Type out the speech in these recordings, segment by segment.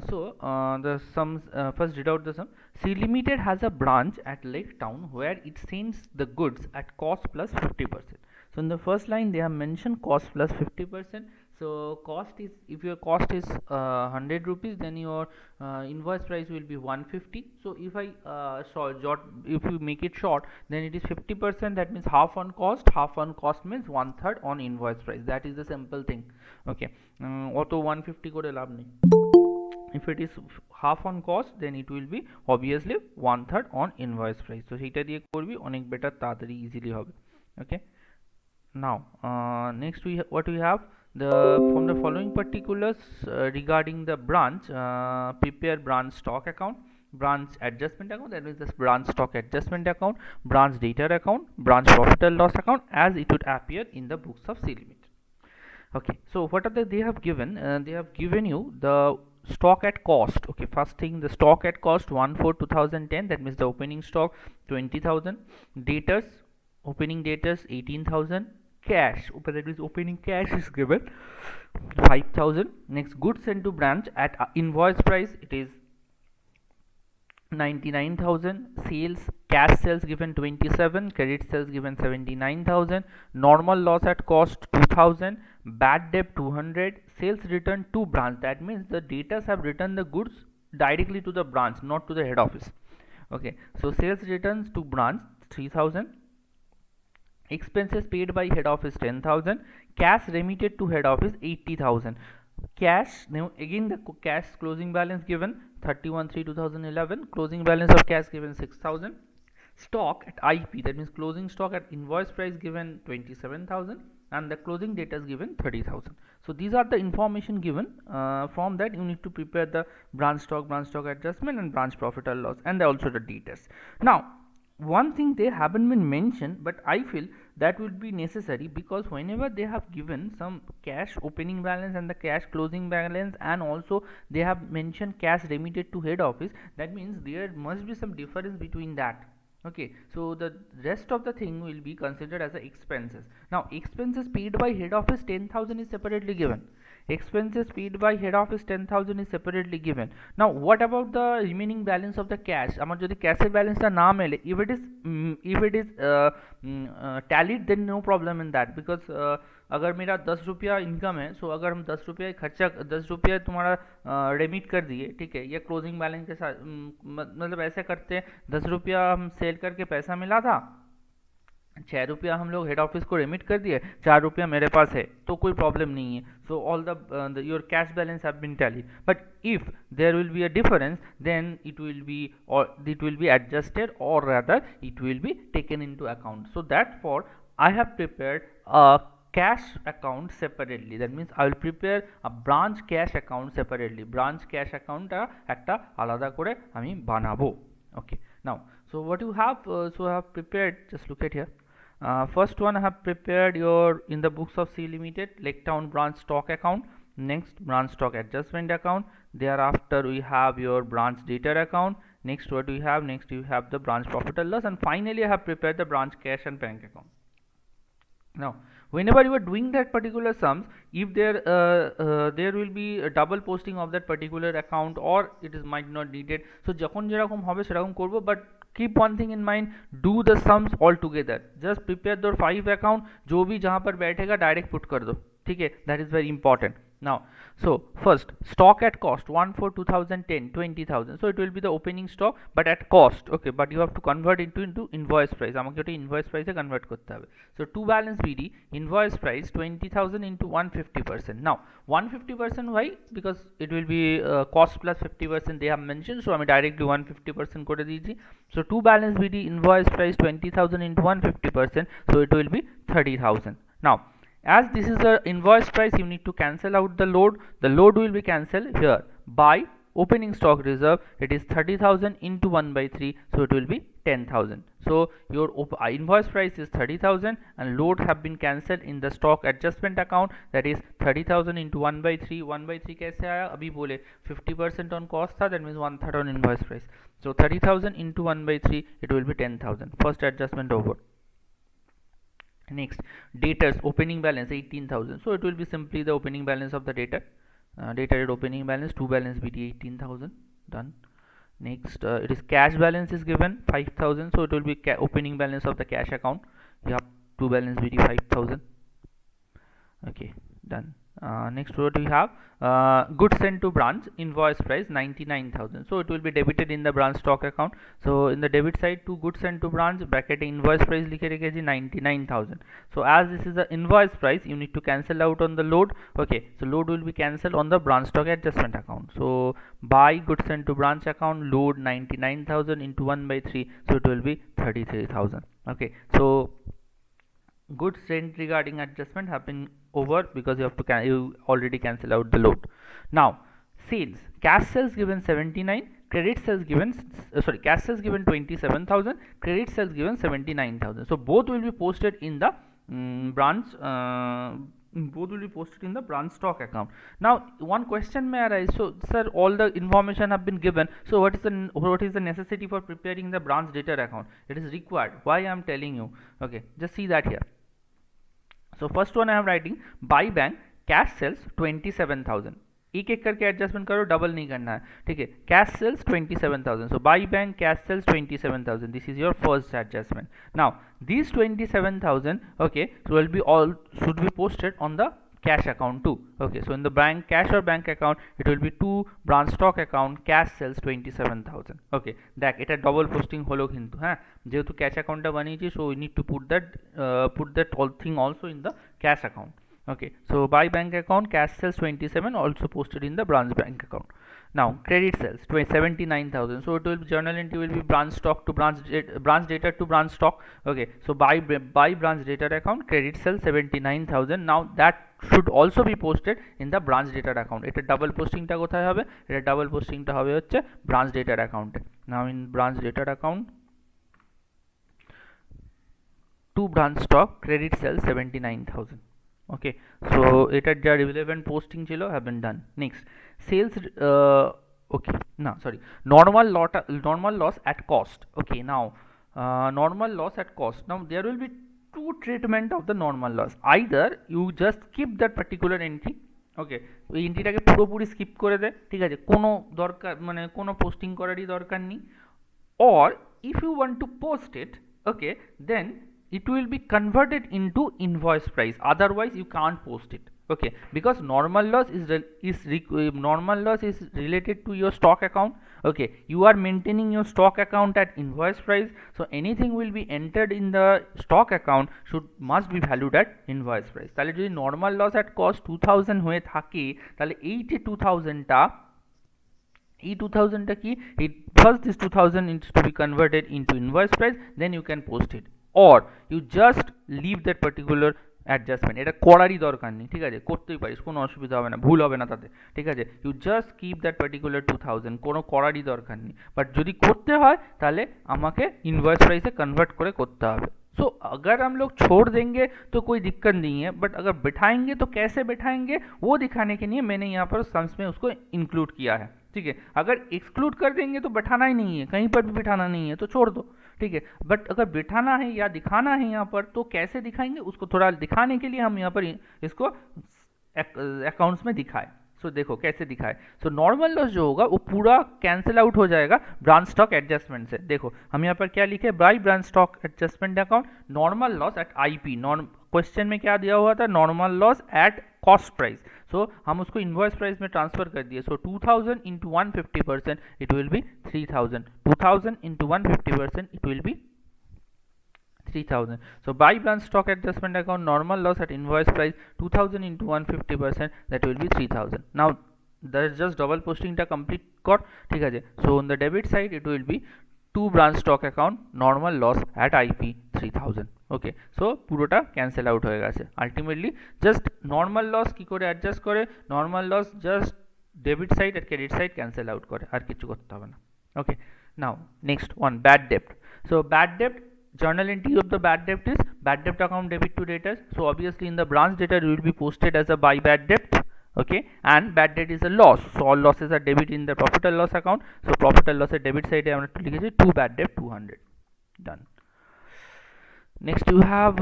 The sums, first read out the sum. C Limited has a branch at Lake Town where it sends the goods at cost plus 50%. So in the first line they have mentioned cost plus 50%. So cost is, if your cost is 100 rupees, then your invoice price will be 150. So if I if you make it short, then it is 50%. That means half on cost. Half on cost means one third on invoice price. That is the simple thing. Okay. Auto 150 করে লাভ নেই. If it is half on cost, then it will be obviously one third on invoice price. So সেইটা দিয়ে করবি অনেক better, তাড়াতাড়ি easily হবে. Okay. Now next what we have, the from the following particulars regarding the branch, prepare branch stock account, branch adjustment account, that means this branch stock adjustment account, branch data account, branch profit and loss account as it would appear in the books of C Limited. Okay, so what are they have given? They have given you the stock at cost. Okay, first thing, the stock at cost 1/4/2010, that means the opening stock 20,000, debtors, opening debtors 18,000, cash, that means opening cash is given 5,000. Next, goods sent to branch at invoice price, it is 99,000. Sales, cash sales given 27, credit sales given 79,000, normal loss at cost 2,000, bad debt 200, sales return to branch, that means the debtors have returned the goods directly to the branch, not to the head office. Okay, so sales returns to branch 3,000, expenses paid by head office 10,000, cash remitted to head office 80,000. Cash, now again the cash closing balance given 31/3/2011, closing balance of cash given 6,000. Stock at IP, that means closing stock at invoice price given 27,000, and the closing data is given 30,000. So these are the information given. From that you need to prepare the branch stock adjustment, and branch profit or loss, and also the details. Now one thing they haven't been mentioned, but I feel that will be necessary, because whenever they have given some cash opening balance and the cash closing balance, and also they have mentioned cash remitted to head office, that means there must be some difference between that. Okay, so the rest of the thing will be considered as a expenses. Now expenses paid by head office 10,000 is separately given. Expenses paid by head office 10,000 is separately given. Now what about the remaining balance of the cash? আমার যদি ক্যাশের ব্যালেন্সটা না মেলে, if it is tallied, then no problem in that, because अगर मेरा 10 रुपया income है, सो अगर हम 10 रुपया खर्चा 10 रुपया तुम्हारा रेमिट कर दिए, ठीक है, ये क्लोजिंग बैलेंस के साथ, मतलब ऐसे करते हैं 10 रुपया हम सेल करके पैसा मिला था, 6 रुपया हम लोग हेड ऑफिस को रेमिट कर दिए, 4 रुपया मेरे पास है, तो कोई प्रॉब्लम नहीं है. So all the your cash balance have been tallied. But if there will be a difference, then it will be adjusted, or rather it will be taken into account. So therefore I have prepared a cash account separately. That means I will prepare a branch cash account separately. Branch cash account একটা আলাদা করে আমি বানাবো. Okay, now so what you have, so I have prepared, just look at here. First one, I have prepared your in the books of C Limited Lake Town branch stock account. Next, branch stock adjustment account. Thereafter we have your branch data account. Next, what do we have? Next you have the branch profit and loss, and finally I have prepared the branch cash and bank account. Now whenever you are doing that particular sums, if there will be a double posting of that particular account, or it is might not needed, so যখন যেরকম হবে সেরকম করব, but keep one thing in mind, do the sums all together. Just prepare the 5 account, जो भी जहाँ पर बैठेगा डायरेक्ट पुट कर दो, ठीक है, that is very important. Now so first, stock at cost 1/4/2010 20,000, so it will be the opening stock but at cost. Okay, but you have to convert into invoice price, আমাকে ওটা invoice price এ convert করতে হবে. So to balance BD, invoice price 20,000 into 150%. Now 150% why? Because it will be cost plus 50% they have mentioned, so আমি directly 150% করে দিয়েছি. So to balance BD, invoice price 20,000 into 150%, so it will be 30,000. Now as this is the invoice price, you need to cancel out the load. The load will be cancelled here by opening stock reserve. It is 30,000 into 1/3, so it will be 10,000. So your invoice price is 30,000 and load have been cancelled in the stock adjustment account, that is 30,000 into 1/3. 1/3 कैसे आया अभी बोले, 50% on cost था, that means 1/3 on invoice price. So 30,000 into 1/3, it will be 10,000. First adjustment over. Next, debtors opening balance 18,000, so it will be simply the opening balance of the debtor. data at opening balance, to balance BT 18,000. Done. Next, it is cash balance is given 5,000, so it will be opening balance of the cash account. You have to balance BT 5,000. Okay, done. Next, what we have, goods sent to branch, invoice price 99,000, so it will be debited in the branch stock account. So in the debit side, to goods sent to branch bracket invoice price लिखे रखेगी 99,000. So as this is the invoice price, you need to cancel out on the load. Okay, so load will be cancelled on the branch stock adjustment account. So buy goods sent to branch account, load 99,000 into 1/3, so it will be 33,000. Okay, so goods sent regarding adjustment have been over because you have to you already cancel out the load. Now sales, cash sales given 79, credit sales given cash sales given 27,000, credit sales given 79,000. So both will be posted in the branch both will be posted in the branch stock account. Now one question may arise, so sir, all the information have been given, so what is the necessity for preparing the branch data account? It is required. Why I am telling you? Okay, just see that here. So first one I am writing, buy bank cash sales 27,000. एक एक करके adjustment करो, double नहीं करना है, ठीक है. Cash sales 27,000, so buy bank cash sells 27,000, this is your first adjustment. Now these 27,000, okay, so will be all should be posted on the cash account too. Okay, so in the bank cash or bank account it will be to branch stock account cash sells 27,000. okay, দেখ এটা double posting হলো কিন্তু, হ্যাঁ, যেহেতু cash অ্যাকাউন্টটা বানিয়েছি, so we need to put that all thing also in the cash account. Okay, so buy bank account cash sells 27 also posted in the branch bank account. Now credit sales 79,000, so it will be journal entry will be branch stock to branch data to branch stock. Okay, so buy branch data account credit sales 79,000. now that should also be posted in the branch data account. এটা double পোস্টিংটা কোথায় হবে? এটা double পোস্টিংটা হবে হচ্ছে branch data account. now in branch data account to branch stock credit sales 79,000. okay, so এটার যা relevant posting ছিল have been done. next, sales okay, no sorry, normal loss at cost. okay, now normal loss at cost, now there will be two treatment of the normal loss. either you just skip that particular entry, ওকে, ওই এন্ট্রিটাকে পুরোপুরি skip করে দেয়, ঠিক আছে, কোনো দরকার মানে কোনো পোস্টিং করারই দরকার নেই, or if you want to post it, okay, then it will be converted into invoice price, otherwise you can't post it. okay, because normal loss is related to your stock account. okay, you are maintaining your stock account at invoice price, so anything will be entered in the stock account must be valued at invoice price. তাহলে যদি normal loss at cost 2000 হয়ে থাকে, তাহলে এই যে 2000 টা, এই 2000 টা কি, first this 2000 needs to be converted into invoice price, then you can post it, or you just leave that particular adjustment, এটা করারই দরকার নেই, ঠিক আছে, করতেই পারিস, কোনো অসুবিধা হবে না, ভুল হবে না তাতে, ঠিক আছে, you just keep that particular 2000, কোনো করারই দরকার নেই, বাট যদি করতে হয় তাহলে আমাকে ইনভয়েস প্রাইসে কনভার্ট করে করতে হবে। सो अगर हम लोग छोड़ देंगे तो कोई दिक्कत नहीं है, बट अगर बिठाएंगे तो कैसे बिठाएंगे वो दिखाने के लिए मैंने यहाँ पर सम्स में उसको इंक्लूड किया है, ठीक है। अगर एक्सक्लूड कर देंगे तो बिठाना ही नहीं है, कहीं पर भी बिठाना नहीं है तो छोड़ दो, ठीक है। बट अगर बिठाना है या दिखाना है यहाँ पर तो कैसे दिखाएंगे, उसको थोड़ा दिखाने के लिए हम यहाँ पर इसको अकाउंट्स में दिखाए। सो देखो कैसे दिखाए। सो नॉर्मल लॉस जो होगा वो पूरा कैंसिल आउट हो जाएगा ब्रांच स्टॉक एडजस्टमेंट से। देखो हम यहाँ पर क्या लिखे, by branch stock adjustment account normal loss at IP, question में क्या दिया हुआ था, normal loss at cost price. So हम उसको इनवॉइस प्राइस में ट्रांसफर कर दिए। So 2000 into 150% it will be 3000, 2000 into 150% it will be 3000. So buy branch stock adjustment account normal loss at invoice price 2000 into 150%, that will be 3000. Now there is just double posting ta complete kor, ঠিক আছে। So on the debit side it will be to branch stock account normal loss at IP 3000. okay, so পুরোটা cancel out হয়ে গেছে। ultimately just normal loss কি করে adjust করে, normal loss just debit side আর credit side cancel out করে, আর কিছু করতে হবে না। okay, now next one, bad debt. So bad debt, journal entry of the bad debt is bad debt account debit to debtors. So obviously in the branch data it will be posted as a buy bad debt, okay, and bad debt is a loss, so all losses are debit in the profit and loss account. So profit and loss at debit side আমরা লিখেছি to bad debt 200, done. Next you have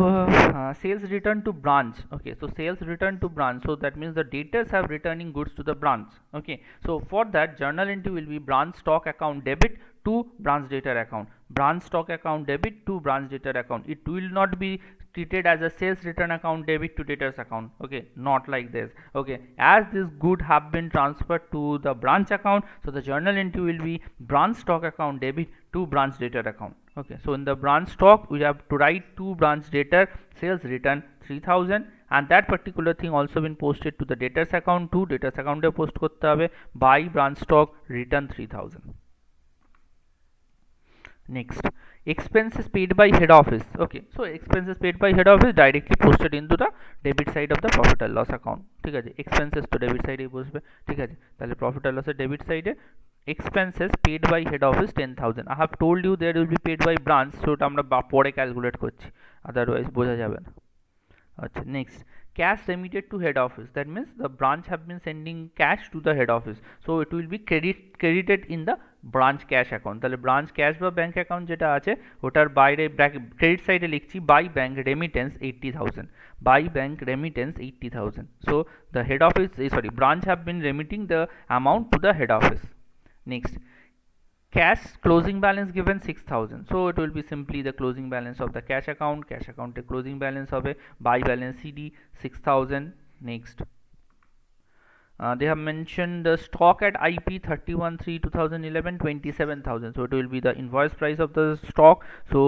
sales return to branch. Okay, so sales return to branch, so that means the debtors have returning goods to the branch. Okay, so for that journal entry will be branch stock account debit to branch debtor account, branch stock account debit to branch debtor account. It will not be treated as a sales return account debit to debtors account. Okay, not like this. Okay, as this good have been transferred to the branch account, so the journal entry will be branch stock account debit to branch debtor account. Okay, so in the branch stock we have to write to branch debtor sales return 3000, and that particular thing also been posted to the debtors account, to debtors account e post korte hobe by branch stock return 3000. Next, expenses paid by head office. Okay, so expenses paid by head office directly posted into the debit side of the profit and loss account. ঠিক আছে, expenses তো debit side এ বসবে। ঠিক আছে, তাহলে profit and loss এর debit side A expenses paid by head office 10,000. I have told you there will be paid by branch, so ওটা আমরা পরে ক্যালকুলেট করছি, আদারওয়াইজ বোঝা যাবে না। আচ্ছা, next, cash remitted to head office. That means the branch have been sending cash to the head office, so it will be credited in the branch cash account. তাহলে branch cash বা bank account যেটা আছে ওটার বাইরে credit side এ লিখছি by bank remittance 80,000, by bank remittance 80,000. So the head office, sorry, branch have been remitting the amount to the head office. Next, cash closing balance given 6,000, so it will be simply the closing balance of the cash account closing balance hobe by balance cd 6,000. Next, they have mentioned the stock at IP 31/3/2011 27,000, so it will be the invoice price of the stock. So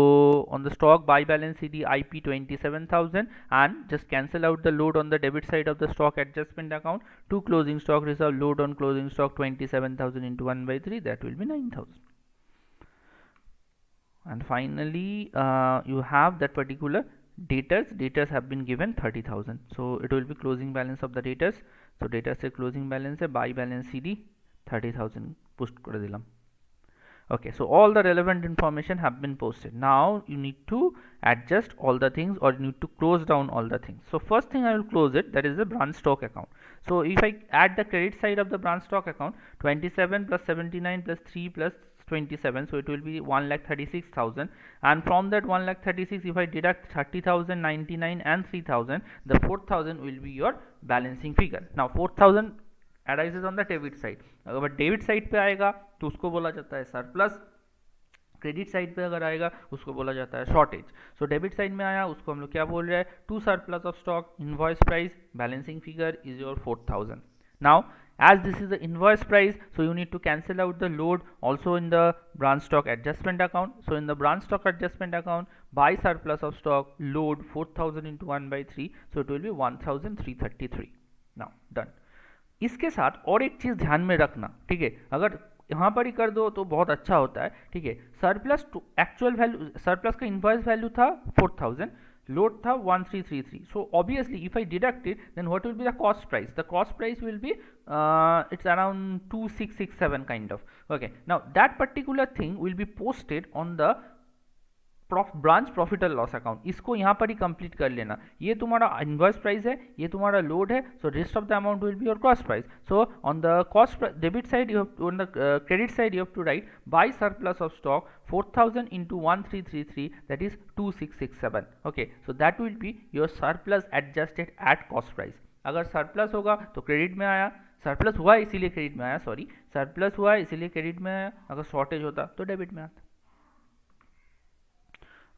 on the stock by balance cd IP 27,000, and just cancel out the load on the debit side of the stock adjustment account to closing stock reserve, load on closing stock 27,000 into 1/3, that will be 9,000. And finally you have that particular debtors have been given 30,000, so it will be closing balance of the debtors. So debtors closing balance by balance cd 30,000 post kore dilam. Okay, so all the relevant information have been posted. Now you need to adjust all the things, or you need to close down all the things. So first thing I will close it, that is the branch stock account. So if I add the credit side of the branch stock account, 27 plus 79 plus 3 plus 27, so it will be 1,36,000, and from that 1,36,000 if I deduct 30,099 and 3,000, the 4,000 will be your balancing figure. Now 4,000 arises on the debit side, अगर debit side पे आएगा तो उसको बोला जाता है surplus, credit side पे अगर आएगा उसको बोला जाता है शॉर्टेज. सो डेबिट साइड में आया उसको हम लोग क्या बोल रहे हैं, to surplus of stock invoice price balancing figure is your 4,000. Now as this is the invoice price, so you need to cancel out the load also in the branch stock adjustment account. So in the branch stock adjustment account, by surplus of stock load 4,000 into 1/3, so it will be 1,333. now done. इसके साथ और एक चीज़ ध्यान में रखना, ठीक है, अगर यहाँ पर ही कर दो तो बहुत अच्छा होता है. ठीक है, सरप्लस एक्चुअल वैल्यू, सरप्लस का इनवॉइस वैल्यू था 4,000, लोड था 1,333. So obviously if I deduct it, then what will be the cost price, the cost price will be it's around 2,667 kind of. Okay, now that particular thing will be posted on the branch profit and loss account. इसको यहाँ पर ही complete कर लेना. ये तुम्हारा invoice price है, ये तुम्हारा लोड है, so rest of the amount will be your cost price. So on the cost debit side you have, on the credit side you have to write by surplus of stock 4,000 into 1,333, that is 2,667. okay, so that will be your surplus adjusted at cost price. अगर surplus होगा तो credit में आया, surplus हुआ इसीलिए credit में आया, sorry surplus हुआ इसीलिए क्रेडिट में आया, अगर शॉर्टेज होता तो डेबिट में आता.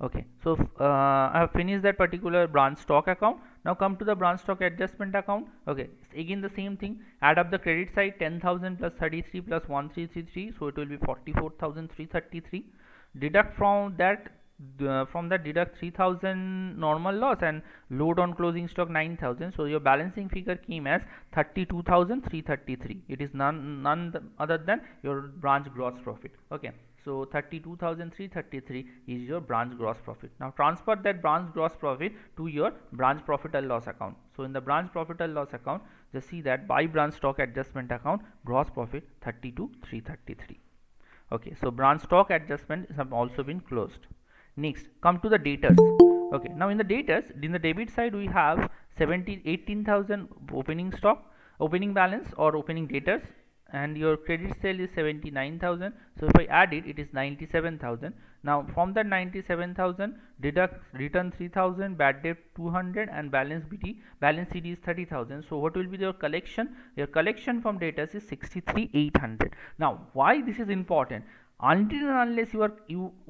Okay, so I have finished that particular branch stock account. Now come to the branch stock adjustment account. Okay, again the same thing, add up the credit side 10,000 plus 33 plus 1,333, so it will be 44,333. Deduct from that deduct 3,000 normal loss and load on closing stock 9,000, so your balancing figure came as 32,333. it is none other than your branch gross profit. Okay, so 32,333 is your branch gross profit. Now transfer that branch gross profit to your branch profit and loss account. So in the branch profit and loss account, just see that by branch stock adjustment account, gross profit 32,333. okay, so branch stock adjustment have also been closed. Next, come to the debtors. Okay, now in the debtors, in the debit side we have 18,000 opening stock, opening balance or opening debtors, and your credit sale is 79,000. so if I add it, it is 97,000. Now from that 97,000, deduct return 3,000, bad debt 200, and balance CD is 30,000. So what will be your collection? Your collection from debtors is 63,800. Now why this is important? Until and unless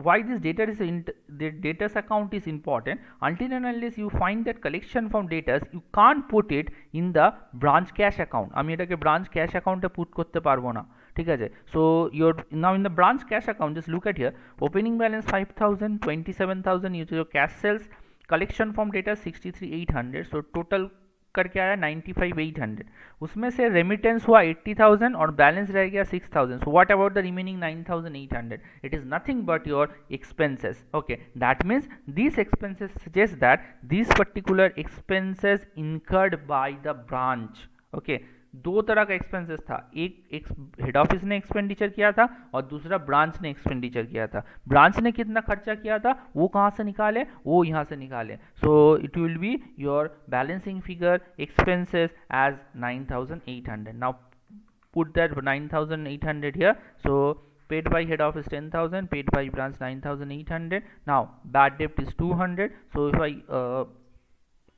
why this data is the debtors account is important, until and unless you find that collection from debtors, you can't put it in the branch cash account. আমি এটাকে branch cash account এ put করতে পারবো না, ঠিক আছে? So you're now in the branch cash account, just look at here, opening balance 5,000, 27,000 is your cash sales, collection from debtors 63,800, so total करके आया 95,800, उसमें से रेमिटेंस हुआ 80,000 और बैलेंस रह गया 6,000. So what about the remaining 9,800? It is nothing but your expenses. Okay, that means these expenses suggest that these particular expenses incurred by the branch. Okay, दो तरह का एक्सपेंसेस था, एक हेड ऑफिस ने एक्सपेंडिचर किया था और दूसरा ब्रांच ने एक्सपेंडिचर किया था. ब्रांच ने कितना खर्चा किया था वो कहाँ से निकाले? वो यहाँ से निकाले. So it will be your balancing figure expenses as 9,800. Now put that 9,800 here. So paid by head office 10,000, paid by branch 9,800. Now bad debt is 200. So if I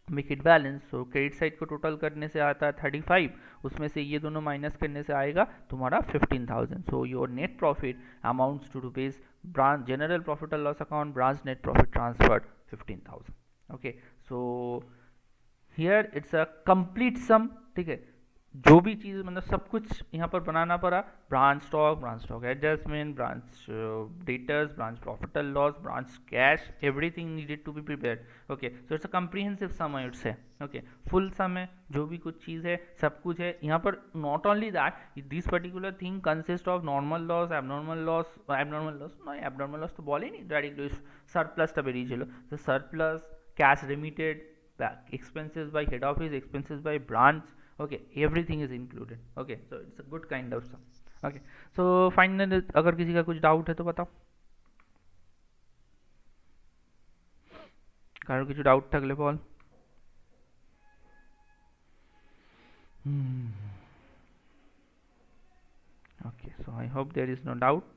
make it balance, so credit side को total करने से आता है 35, उसमें से ये दोनों minus करने से आएगा तुम्हारा 15,000. So your net profit amounts to rupees branch general profit and loss account branch net profit transferred 15,000. Okay, so here it's a complete sum. ठीक है, जो भी चीज़ मतलब सब कुछ यहाँ पर बनाना पड़ा, branch stock adjustment, branch debtors, branch profit and loss, branch cash, everything needed to be prepared. Okay, so it's a comprehensive sum है, इट्स है. ओके, फुल सम है, जो भी कुछ चीज़ है सब कुछ है यहाँ पर. Not only that, this particular thing consist of normal loss, abnormal loss तो बोले नहीं डायरेक्टली, सरप्लस टा बेरिए चलो. तो surplus, cash remitted, expenses by head office, expenses by branch. Okay, everything is included. Okay, so it's a good kind of sum. Okay, so finally अगर किसी का कुछ डाउट है तो बताओ. कारो কিছু डाउट থাকলে বল. Okay, so I hope there is no doubt.